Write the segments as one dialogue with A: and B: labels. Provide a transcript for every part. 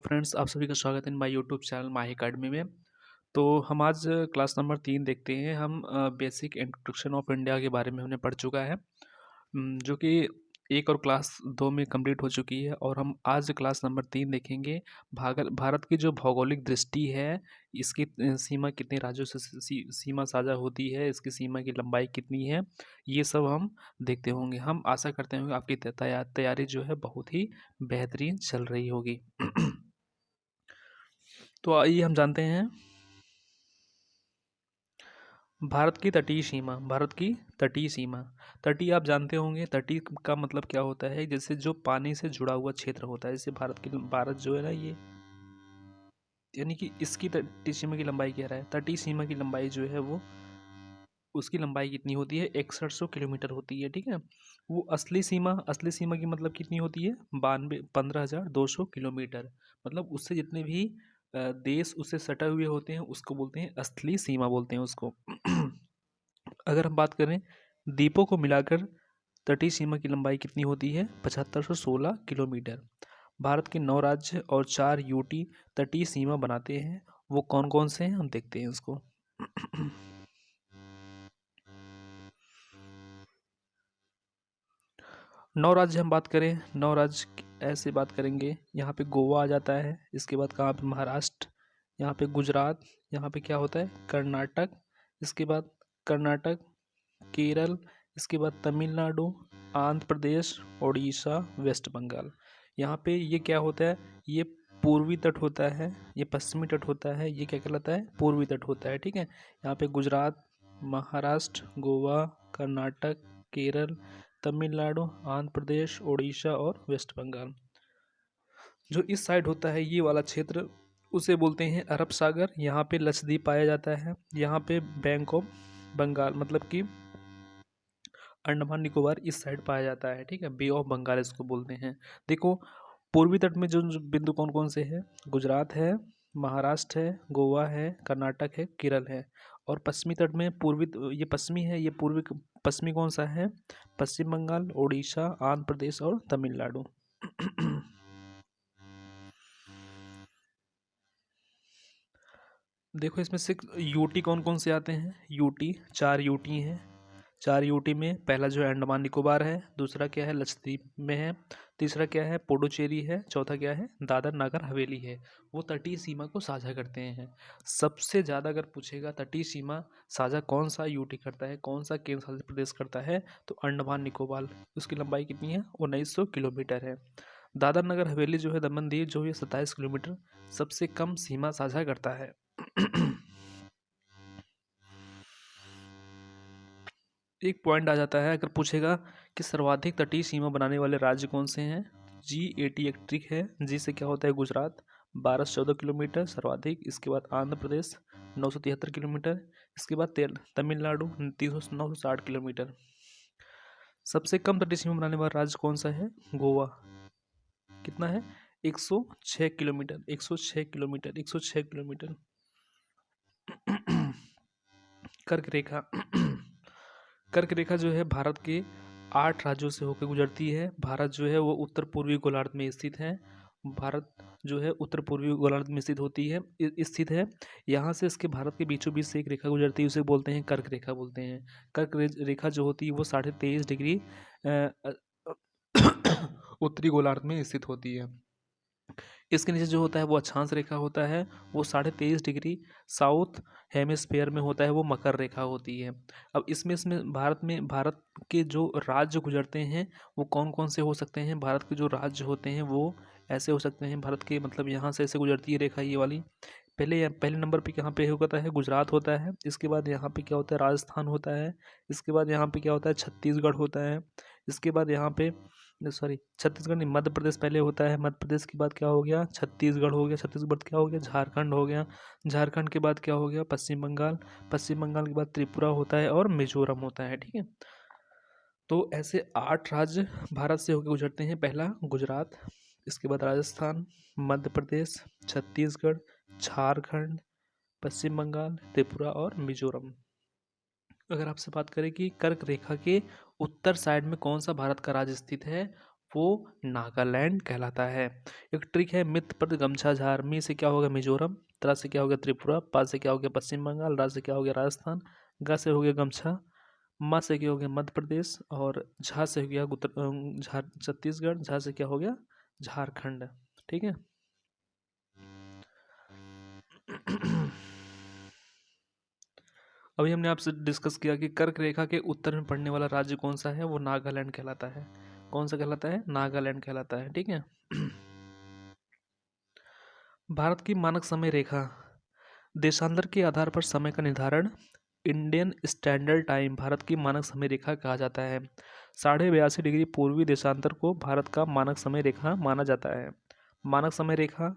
A: Friends, आप सभी का स्वागत है my YouTube channel Mahi academy में। तो हम आज क्लास नंबर 3 देखते हैं। हम बेसिक इंट्रोडक्शन ऑफ इंडिया के बारे में हमने पढ़ चुका है, जो कि 1 और क्लास 2 में कंप्लीट हो चुकी है। और हम आज क्लास नंबर 3 देखेंगे। भारत की जो भौगोलिक दृष्टि है, इसकी सीमा कितने राज्यों से सीमा साझा होती है, इसकी सीमा की लंबाई कितनी है, ये सब हम देखते होंगे। हम आशा करते हैं कि आपकी तैयारी जो है बहुत ही बेहतरीन चल रही होगी। तो आइए हम जानते हैं भारत की तटीय सीमा। भारत की तटीय सीमा, तटीय आप जानते होंगे। तटीय का मतलब क्या होता है? जैसे जो पानी से जुड़ा हुआ क्षेत्र होता है। जैसे भारत जो है ना, ये यानी कि इसकी तटीय सीमा की लंबाई कह रहा है। तटीय सीमा की लंबाई जो है वो, उसकी लंबाई कितनी होती है? 6100 किलोमीटर होती है। ठीक है। वो असली सीमा की मतलब कितनी होती है? 15,200 किलोमीटर। मतलब उससे जितने भी देश उससे सटे हुए होते हैं उसको बोलते हैं असली सीमा, बोलते हैं उसको। अगर हम बात करें द्वीपों को मिलाकर तटीय सीमा की लंबाई कितनी होती है? 7516 किलोमीटर। भारत के 9 राज्य और 4 यूटी तटीय सीमा बनाते हैं। वो कौन कौन से हैं, हम देखते हैं उसको। 9 राज्य हम बात करें, 9 राज्य ऐसे बात करेंगे। यहाँ पे गोवा आ जाता है। इसके बाद कहाँ पे? महाराष्ट्र। यहाँ पे गुजरात। यहाँ पे क्या होता है? कर्नाटक। इसके बाद कर्नाटक, केरल। इसके बाद तमिलनाडु, आंध्र प्रदेश, उड़ीसा, वेस्ट बंगाल। यहाँ पे ये क्या होता है? ये पूर्वी तट होता है, ये पश्चिमी तट होता है। ये क्या कहलाता है? पूर्वी तट होता है। ठीक है। यहाँ पे गुजरात, महाराष्ट्र, गोवा, कर्नाटक, केरल, तमिलनाडु, आंध्र प्रदेश, उड़ीसा और वेस्ट बंगाल। जो इस साइड होता है ये वाला क्षेत्र, उसे बोलते हैं अरब सागर। यहाँ पे लक्षद्वीप पाया जाता है। यहाँ पे बैंक ऑफ बंगाल, मतलब कि अंडमान निकोबार इस साइड पाया जाता है। ठीक है। बे ऑफ बंगाल इसको बोलते हैं। देखो, पूर्वी तट में जो बिंदु कौन कौन से हैं? गुजरात है, महाराष्ट्र है, गोवा है, कर्नाटक है, केरल है। और पश्चिमी तट में ये पश्चिमी है, ये पूर्वी पश्चिमी कौन सा है? पश्चिम बंगाल, उड़ीसा, आंध्र प्रदेश और तमिलनाडु। देखो, इसमें से यूटी कौन कौन से आते हैं? यूटी 4 यूटी हैं। 4 यूटी में पहला जो है अंडमान निकोबार है, दूसरा क्या है? लक्षद्वीप में है, तीसरा क्या है? पुडुचेरी है, चौथा क्या है? दादर नागर हवेली है। वो तटीय सीमा को साझा करते हैं। सबसे ज़्यादा अगर पूछेगा तटीय सीमा साझा कौन सा यूटी करता है, कौन सा केंद्र शासित प्रदेश करता है, तो अंडमान निकोबार। उसकी लंबाई कितनी है? 1900 किलोमीटर है। दादर नगर हवेली जो है, दमन दीव जो है, 27 किलोमीटर सबसे कम सीमा साझा करता है। एक पॉइंट आ जाता है अगर पूछेगा कि सर्वाधिक तटीय सीमा बनाने वाले राज्य कौन से हैं। G80 एक ट्रिक है। जी से क्या होता है? गुजरात 1214 किलोमीटर सर्वाधिक। इसके बाद आंध्र प्रदेश 973 किलोमीटर। इसके बाद तमिलनाडु 960 किलोमीटर। सबसे कम तटीय सीमा बनाने वाला राज्य कौन सा है? गोवा। कितना है? 106 किलोमीटर। 106 kilometre, 106 kilometre. कर्क रेखा। कर्क रेखा जो है भारत के 8 राज्यों से होकर गुजरती है। भारत जो है वो उत्तर पूर्वी गोलार्ध में स्थित है। भारत जो है उत्तर पूर्वी गोलार्ध में स्थित है। यहाँ से इसके भारत के बीचों बीच से एक रेखा गुजरती है, उसे बोलते हैं कर्क रेखा, बोलते हैं। रेखा जो होती है वो 23.5 डिग्री उत्तरी गोलार्ध में स्थित होती है। इसके नीचे जो होता है वो अक्षांश रेखा होता है, वो 23.5 डिग्री साउथ हेमिस्फेयर में होता है, वो मकर रेखा होती है। अब इसमें भारत के जो राज्य गुजरते हैं वो कौन कौन से हो सकते हैं? भारत के जो राज्य होते हैं वो ऐसे हो सकते हैं। भारत के मतलब यहाँ से ऐसे गुजरती है रेखा, ये वाली। पहले नंबर पे यहाँ पे होता है गुजरात होता है। इसके बाद यहाँ पे क्या होता है? राजस्थान होता है। इसके बाद यहाँ पे क्या होता है? छत्तीसगढ़ होता है। इसके बाद यहाँ पे सॉरी, छत्तीसगढ़ नहीं, मध्य प्रदेश पहले होता है। मध्य प्रदेश के बाद क्या हो गया? छत्तीसगढ़ हो गया। छत्तीसगढ़ क्या हो गया? झारखंड हो गया। झारखंड के बाद क्या हो गया? पश्चिम बंगाल। पश्चिम बंगाल के बाद त्रिपुरा होता है और मिजोरम होता है। ठीक है। तो ऐसे 8 राज्य भारत से होकर गुजरते हैं। पहला गुजरात, इसके बाद राजस्थान, मध्य प्रदेश, छत्तीसगढ़, झारखंड, पश्चिम बंगाल, त्रिपुरा और मिजोरम। अगर आपसे बात करें कि कर्क रेखा के उत्तर साइड में कौन सा भारत का राज्य स्थित है, वो नागालैंड कहलाता है। एक ट्रिक है, मित पर गमछा झार। मी से क्या होगा मिजोरम, त्रा से क्या हो गया त्रिपुरा, पा से क्या हो गया पश्चिम बंगाल, रा से क्या हो गया राजस्थान, गा से हो गया गमछा, मा से क्या हो गया मध्य प्रदेश, और झा से हो गया छत्तीसगढ़, झा से क्या हो गया झारखंड। ठीक है। अभी हमने आपसे डिस्कस किया कि कर्क रेखा के उत्तर में पड़ने वाला राज्य कौन सा है, वो नागालैंड कहलाता है। कौन सा कहलाता है, नागालैंड कहलाता है। ठीक है। भारत की मानक समय रेखा, देशांतर के आधार पर समय का निर्धारण, इंडियन स्टैंडर्ड टाइम भारत की मानक समय रेखा कहा जाता है। 82.5 डिग्री पूर्वी देशांतर को भारत का मानक समय रेखा माना जाता है। मानक समय रेखा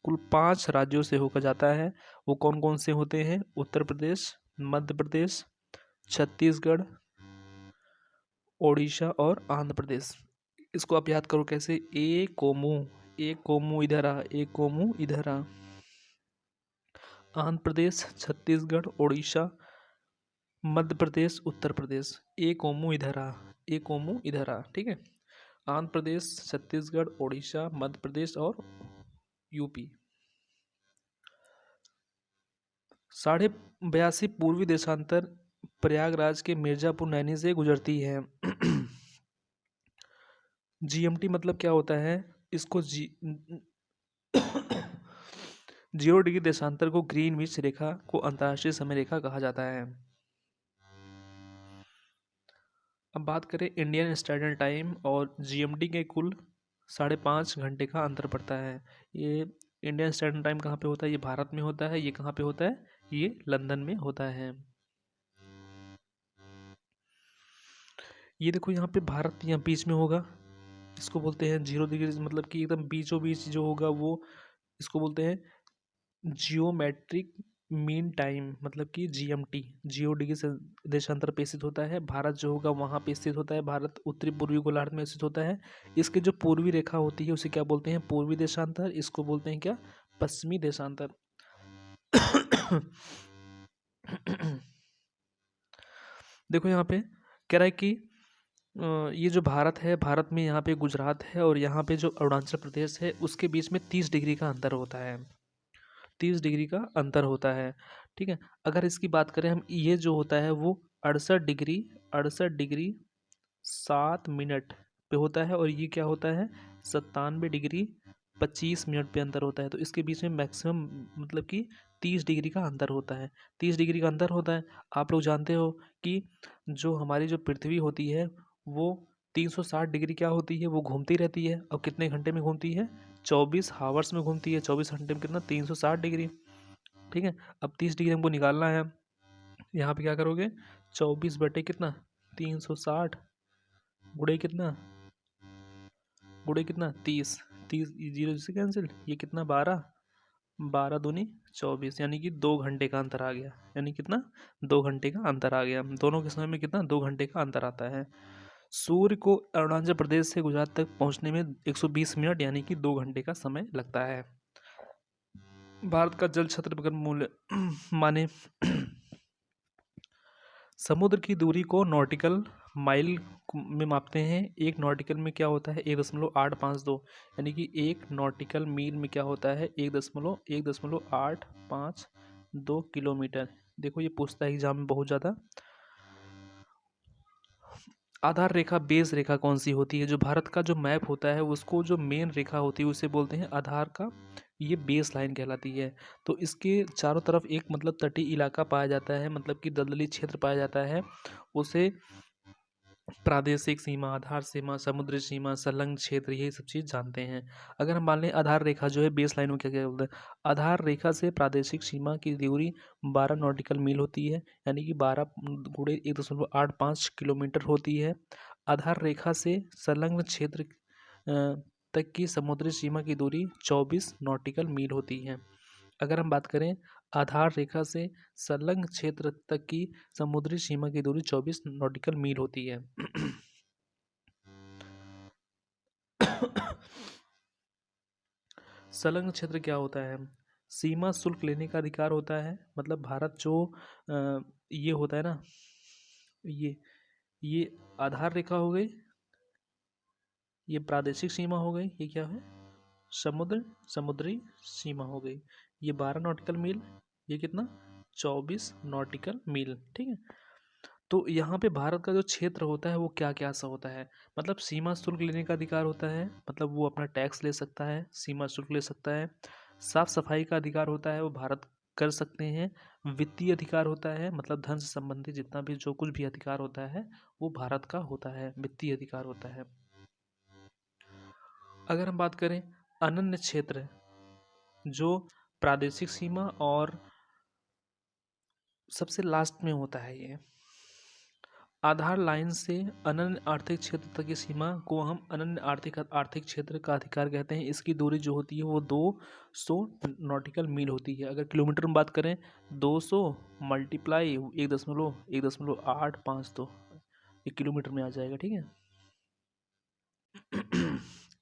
A: कुल 5 राज्यों से होकर जाता है। वो कौन कौन से होते हैं, उत्तर प्रदेश, मध्य प्रदेश, छत्तीसगढ़, ओडिशा और आंध्र प्रदेश। इसको आप याद करो कैसे, ए कोमू इधर आ, ए कोमू इधर आ। आंध्र प्रदेश, छत्तीसगढ़, ओडिशा, मध्य प्रदेश, उत्तर प्रदेश। ए कोमू इधर आ, ए कोमू इधर आ। ठीक है। आंध्र प्रदेश, छत्तीसगढ़, ओडिशा, मध्य प्रदेश और यूपी। 82.5 पूर्वी देशांतर प्रयागराज के मिर्जापुर नैनी से गुजरती है। जीएमटी मतलब क्या होता है, इसको 0 डिग्री देशांतर को ग्रीनविच रेखा को अंतर्राष्ट्रीय समय रेखा कहा जाता है। अब बात करें इंडियन स्टैंडर्ड टाइम और जीएमटी के कुल 5.5 घंटे का अंतर पड़ता है। ये इंडियन स्टैंडर्ड टाइम कहाँ पे होता है, ये भारत में होता है। ये कहाँ पे होता है, ये लंदन में होता है। ये देखो यहाँ पे भारत यहाँ बीच में होगा, इसको बोलते हैं 0 डिग्री, मतलब कि एकदम बीचों बीच जो होगा वो, इसको बोलते हैं जियोमेट्रिक मीन टाइम, मतलब कि जीएमटी। 0 डिग्री से देशांतर पे स्थित होता है। भारत जो होगा वहाँ पे स्थित होता है। भारत उत्तरी पूर्वी गोलार्ध में स्थित होता है। इसके जो पूर्वी रेखा होती है उसे क्या बोलते हैं, पूर्वी देशांतर। इसको बोलते हैं क्या, पश्चिमी देशांतर। देखो यहाँ पे कह रहा है कि ये जो भारत है, भारत में यहाँ पे गुजरात है और यहाँ पे जो अरुणाचल प्रदेश है, उसके बीच में 30 डिग्री का अंतर होता है। 30 डिग्री का अंतर होता है। ठीक है। अगर इसकी बात करें हम, ये जो होता है वो 68 डिग्री 7 मिनट पे होता है, और ये क्या होता है 97 डिग्री 25 मिनट पे अंतर होता है। तो इसके बीच में मैक्सिमम मतलब कि 30 डिग्री का अंतर होता है। 30 डिग्री का अंतर होता है। आप लोग जानते हो कि जो हमारी जो पृथ्वी होती है वो 360 डिग्री क्या होती है, वो घूमती रहती है। अब कितने घंटे में घूमती है, 24 हावर्स में घूमती है। 24 घंटे में कितना, 360 डिग्री। ठीक है। अब 30 डिग्री हमको निकालना है। यहाँ पे क्या करोगे, 24 बटे कितना 360, गुड़े कितना, गुड़े कितना 30, 30 जीरो से कैंसिल, ये कितना 12, 12 दूनी 24, यानी कि 2 घंटे का अंतर आ गया। यानी कितना, 2 घंटे का अंतर आ गया। दोनों के समय में कितना, 2 घंटे का अंतर आता है। सूर्य को अरुणाचल प्रदेश से गुजरात तक पहुंचने में 120 मिनट यानी कि 2 घंटे का समय लगता है। भारत का जल क्षेत्र मूल्य माने समुद्र की दूरी को नॉटिकल माइल में मापते हैं। एक नॉटिकल में क्या होता है, 1.852, यानी कि एक नॉटिकल मील में क्या होता है, 1.852 किलोमीटर। देखो ये पूछता है एग्जाम में बहुत ज़्यादा। आधार रेखा बेस रेखा कौन सी होती है, जो भारत का जो मैप होता है उसको जो मेन रेखा होती है उसे बोलते हैं आधार का, ये बेस लाइन कहलाती है। तो इसके चारों तरफ एक मतलब तटीय इलाका पाया जाता है, मतलब कि दलदली क्षेत्र पाया जाता है। उसे प्रादेशिक सीमा, आधार सीमा, समुद्री सीमा, संलग्न क्षेत्र, यही सब चीज़ जानते हैं। अगर हम मान लें आधार रेखा जो है बेस लाइन में क्या क्या बोलते हैं, आधार रेखा से प्रादेशिक सीमा की दूरी 12 नॉटिकल मील होती है, यानी कि 12 गुणे 1.85 किलोमीटर होती है। आधार रेखा से संलग्न क्षेत्र तक की समुद्री सीमा की दूरी 24 नॉटिकल मील होती है। अगर हम बात करें आधार रेखा से संलग्न क्षेत्र तक की समुद्री सीमा की दूरी 24 नॉटिकल मील होती है। संलग्न क्षेत्र क्या होता है, सीमा शुल्क लेने का अधिकार होता है। मतलब भारत जो ये होता है ना, ये आधार रेखा हो गई, ये प्रादेशिक सीमा हो गई, ये क्या है समुद्री सीमा हो गई। ये 12 नॉटिकल मील, ये कितना 24 नॉटिकल मील, ठीक है। तो यहाँ पे भारत का जो क्षेत्र होता है वो क्या क्या सा होता है, मतलब सीमा शुल्क लेने का अधिकार होता है, मतलब वो अपना टैक्स ले सकता है, सीमा शुल्क ले सकता है। साफ सफाई का अधिकार होता है, वो भारत कर सकते हैं। वित्तीय अधिकार होता है, मतलब धन से संबंधित जितना भी जो कुछ भी अधिकार होता है वो भारत का होता है, वित्तीय अधिकार होता है। अगर हम बात करें अनन्य क्षेत्र, जो प्रादेशिक सीमा और सबसे लास्ट में होता है, ये आधार लाइन से अनन्य आर्थिक क्षेत्र तक की सीमा को हम अनन्य आर्थिक क्षेत्र का अधिकार कहते हैं। इसकी दूरी जो होती है वो 200 नॉटिकल मील होती है। अगर किलोमीटर में बात करें 200 मल्टीप्लाई 1.852 ये किलोमीटर में आ जाएगा, ठीक है।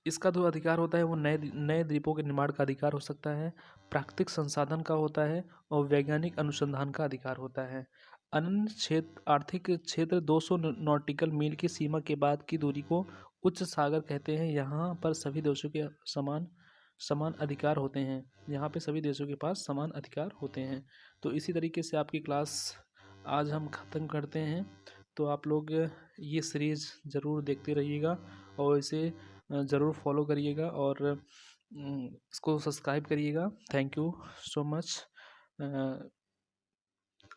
A: इसका जो अधिकार होता है वो नए नए द्वीपों के निर्माण का अधिकार हो सकता है, प्राकृतिक संसाधन का होता है और वैज्ञानिक अनुसंधान का अधिकार होता है। अनन्य क्षेत्र आर्थिक क्षेत्र 200 नॉटिकल मील की सीमा के बाद की दूरी को उच्च सागर कहते हैं। यहाँ पर सभी देशों के समान समान अधिकार होते हैं, यहाँ पे सभी देशों के पास समान अधिकार होते हैं। तो इसी तरीके से आपकी क्लास आज हम ख़त्म करते हैं। तो आप लोग ये सीरीज़ ज़रूर देखते रहिएगा और इसे ज़रूर फॉलो करिएगा और इसको सब्सक्राइब करिएगा। Thank you so much.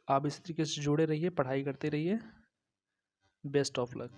A: आप इसी तरीके से जुड़े रहिए, पढ़ाई करते रहिए। Best of luck.